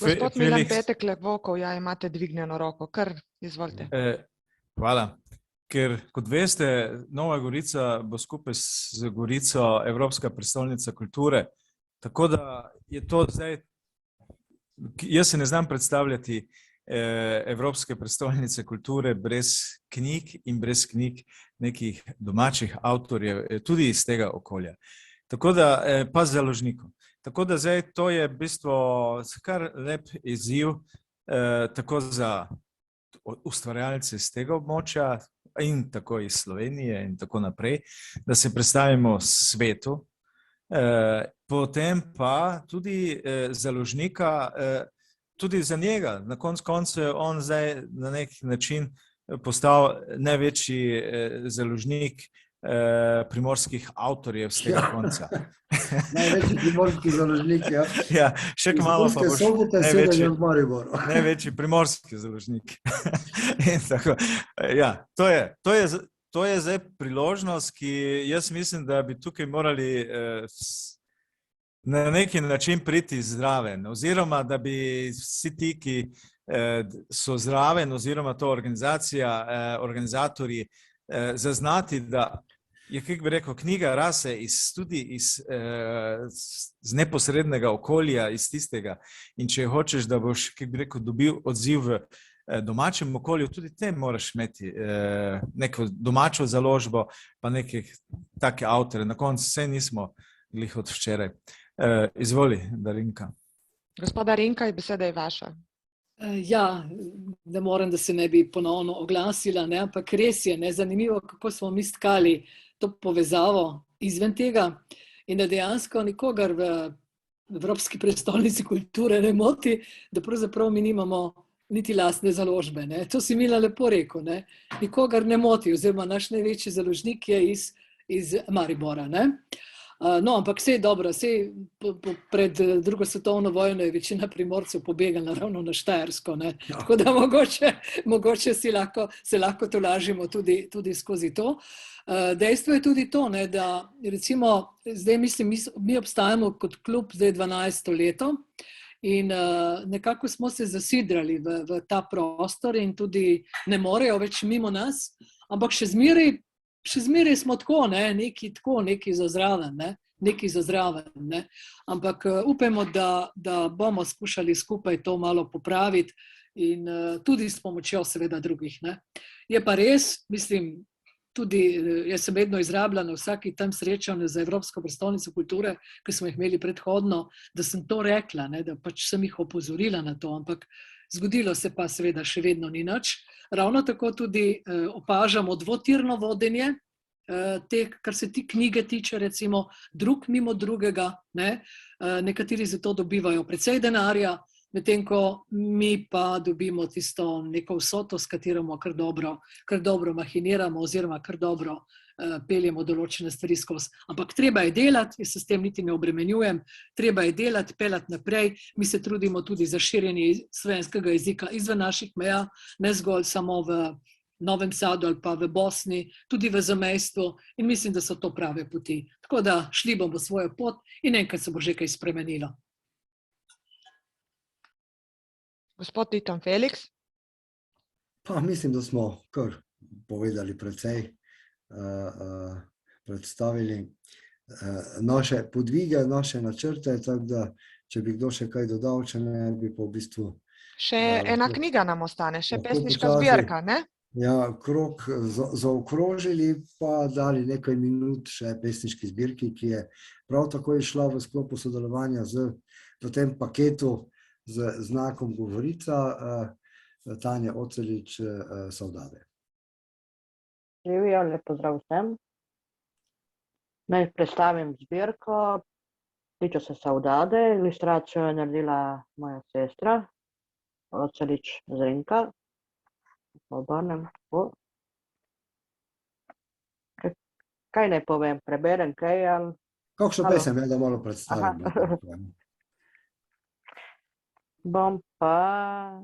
Gospod Milan Petek-Levokov, ja, imate dvignjeno roko, kar izvolite. Hvala. Ker, kot veste, Nova Gorica bo skupaj z Gorico Evropska prestolnica kulture, tako da je to zdaj, jaz se ne znam predstavljati Evropske prestolnice kulture brez knjig in brez knjig nekih domačih avtorjev, tudi iz tega okolja. Tako da, pa založnikov. Tako da zdaj to je v bistvu kar lep izziv, tako za ustvarjalce iz tega območja in tako iz Slovenije in tako naprej, da se predstavimo svetu. Potem pa tudi založnika, tudi za njega. Na koncu koncev je on zdaj na nek način postal največji založnik primorskih avtorjev z tega konca. Največji primorski založnik, ja. Ja, še malo pa boš največji primorski založnik. In tako, ja, to je zdaj priložnost, ki jaz mislim, da bi tukaj morali na neki način priti zraven, oziroma da bi vsi ti, ki so zraven, oziroma to organizatorji, zaznati, da je, kako bi rekel, knjiga rase tudi iz neposrednega okolja, iz tistega. In če hočeš, da boš, kako bi rekel, dobil odziv v domačem okolju, tudi te moraš imeti neko domačo založbo, pa neke take avtore. Na koncu vse nismo glih od včeraj. Izvoli, Darinka. Gospoda Darinka, beseda je vaša. Ja, ne morem, da se ne bi ponovno oglasila, ne? Ampak res je, ne? Zanimivo, kako smo mi stkali to povezavo izven tega in da dejansko nikogar v Evropski prestolnici kulture ne moti, da pravzaprav mi nimamo niti lastne založbe. Ne? To si Mila lepo rekel, ne? Nikogar ne moti, oziroma naš največji založnik je iz Maribora. Ne? No, ampak vse je dobro, pred drugo svetovno vojno je večina Primorcev pobegala ravno na Štajersko, ne? Ja. Tako da mogoče se lahko tolažimo tudi skozi to. Dejstvo je tudi to, ne, da recimo, zdaj mislim, mi obstajamo kot klub zdaj 12. leto in nekako smo se zasidrali v ta prostor in tudi ne morejo več mimo nas, ampak še zmeraj smo tako, neki za zraven, ne. Ampak upajmo, da bomo skušali skupaj to malo popraviti in tudi s pomočjo seveda drugih, ne. Je pa res, mislim, tudi jaz sem vedno izrabila na vsaki tam srečanju za Evropsko prestolnico kulture, ki smo jih imeli predhodno, da sem to rekla, ne, da pač sem jih opozorila na to, ampak zgodilo se pa seveda še vedno ni nič. Ravno tako tudi opažamo dvotirno vodenje, kar se ti knjige tiče, recimo drug mimo drugega, ne? Nekateri za to dobivajo precej denarja, medtem ko mi pa dobimo tisto neko vsoto, s katero kar dobro mahiniramo oziroma kar dobro peljemo določene stvari skozi. Ampak treba je delati, jaz se s tem niti ne obremenjujem, treba je delati, peljati naprej, mi se trudimo tudi za širjenje slovenskega jezika izven naših meja, ne zgolj samo v Novem Sadu ali pa v Bosni, tudi v zamejstvu in mislim, da so to prave poti. Tako da šli bomo svojo pot in enkrat se bo že kaj spremenilo. Gospod Titon Felix? Pa mislim, da smo kar povedali precej, predstavili naše podvige, naše načrte, tako da, če bi kdo še kaj dodal, če ne, bi po v bistvu... Še ena knjiga nam ostane, še pesniška zbirka, ne? Ja, krog zaokrožili, pa dali nekaj minut še pesniški zbirki, ki je prav tako išla v sklopu sodelovanja v tem paketu z znakom Govorica, Tanja Ocelič, Saudade. Živijo, lep pozdrav vsem. Naj predstavim zbirko, tiče se Saudade, ilustracijo je naredila moja sestra, Ocelič Zrinka. Obrnem. Kaj naj povem? Preberem kaj? Kakšno pesem je, da malo predstavim? Bom pa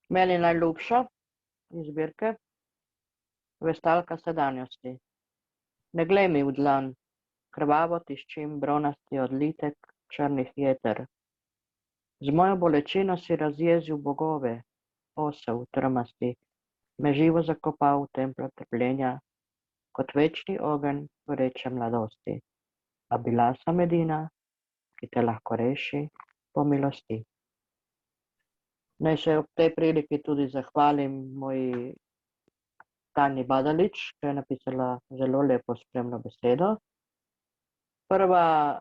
meni najljubša iz zbirke Vestalka sedanjosti. Ne glej mi v dlan, krvavo tiščim bronasti odlitek črnih jeter. Z mojo bolečino si razjezil bogove, osel trmasti, me živo zakopal v templo trpljenja, kot večni ogenj goreče mladosti. A bila sem edina, ki te lahko reši po milosti. Naj se ob tej priliki tudi zahvalim moji Tanji Badalič, ki je napisala zelo lepo spremno besedo. Prva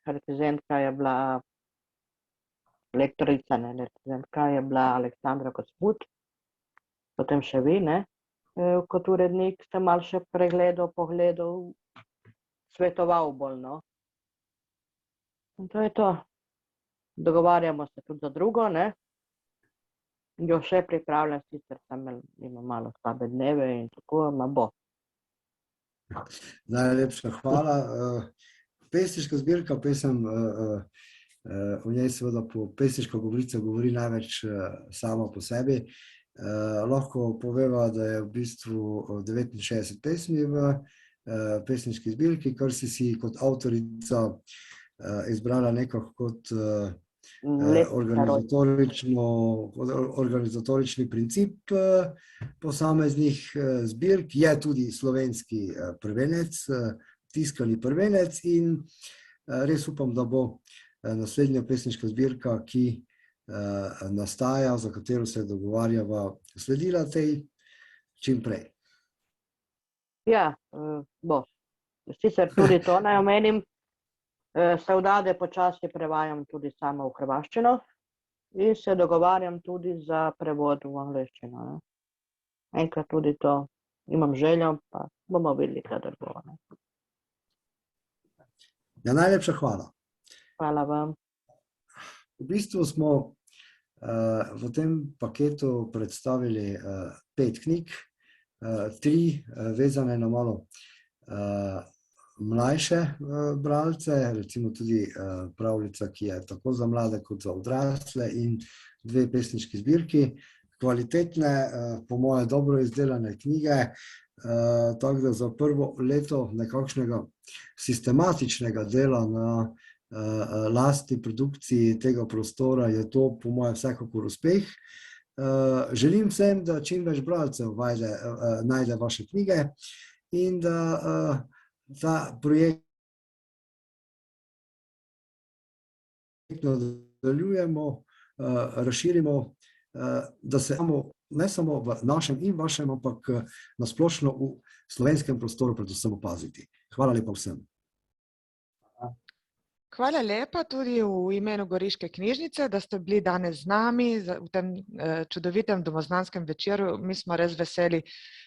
recenzentka je bila lektorica, ne, recenzentka je bila Aleksandra Kosmut, potem še vi, ne, kot urednik ste malo še pogledal, svetoval bolj, no. In to je to. Dogovarjamo se tudi za drugo, ne. Jo še pripravljam, sicer imam malo slabe dneve in tako, ma bo. Najlepša hvala. Pesniška zbirka, pesem, v njej seveda pesniška govorica govori največ sama po sebi. Lahko poveva, da je v bistvu 69 pesmi v pesniški zbirki, kar si kot avtorica izbrala nekako kot organizatorični princip posameznih zbirk. Je tudi slovenski prvenec, tiskani prvenec in res upam, da bo naslednja pesniška zbirka, ki nastaja, za katero se dogovarjava, sledila tej čim prej. Ja, bo. Sicer tudi to naj omenim, Sevdade počasi prevajam tudi sama v hrvaščino in se dogovarjam tudi za prevod v angleščino. Ne? Enkrat tudi to imam željo, pa bomo videli, kadar bo. Ne? Ja, najlepša hvala. Hvala vam. V bistvu smo v tem paketu predstavili 5 knjig, 3 vezane na malo mlajše bralce, recimo tudi pravljica, ki je tako za mlade kot za odrasle, in 2 pesniški zbirki, kvalitetne, po moje dobro izdelane knjige, tako da za prvo leto nekakšnega sistematičnega dela na lastni produkciji tega prostora je to po moje vsekakor uspeh. Želim vsem, da čim več bralcev najde vaše knjige in da ta projekt nadaljujemo, razširimo, da se ne samo v našem in vašem, ampak nasplošno v slovenskem prostoru predvsem opaziti. Hvala lepa vsem. Hvala lepa tudi v imenu Goriške knjižnice, da ste bili danes z nami v tem čudovitem domoznanskem večeru. Mi smo res veseli,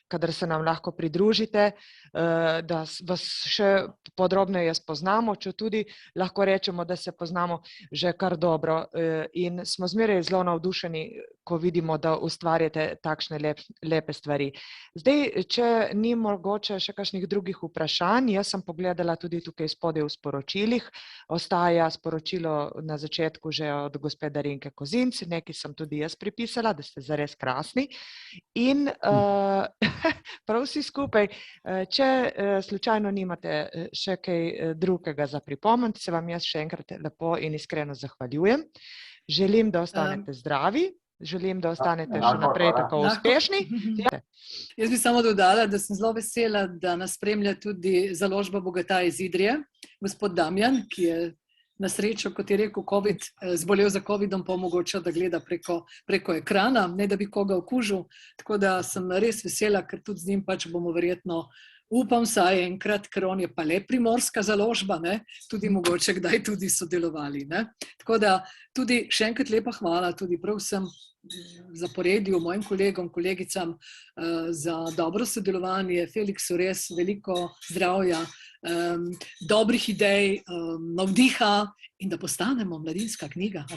kadar se nam lahko pridružite, da vas še podrobneje spoznamo, če tudi lahko rečemo, da se poznamo že kar dobro in smo zmeraj zelo navdušeni, ko vidimo, da ustvarjate takšne lepe stvari. Zdaj, če ni mogoče še kakšnih drugih vprašanj, jaz sem pogledala tudi tukaj spodaj v sporočilih, ostaja sporočilo na začetku že od gospe Darinke Kozinc, nekaj sem tudi jaz pripisala, da ste zares krasni. In prav vsi skupaj, če slučajno nimate še kaj drugega za pripomniti, se vam jaz še enkrat lepo in iskreno zahvaljujem. Želim, da ostanete zdravi, želim, da ostanete še naprej tako uspešni. Jaz bi samo dodala, da sem zelo vesela, da nas spremlja tudi založba Bogataj iz Idrije, gospod Damjan, ki je na srečo, kot je rekel, zbolel za covidom, pa omogoča, da gleda preko ekrana, ne da bi koga okužil. Tako da sem res vesela, ker tudi z njim pač bomo verjetno, upam vsaj enkrat, ker on je pa le primorska založba, ne, tudi mogoče kdaj tudi sodelovali. Ne. Tako da tudi še enkrat lepa hvala tudi prav vsem zaporedju, mojim kolegom, kolegicam za dobro sodelovanje. Feliksu res veliko zdravja, dobrih idej, navdiha in da postanemo mladinska knjiga.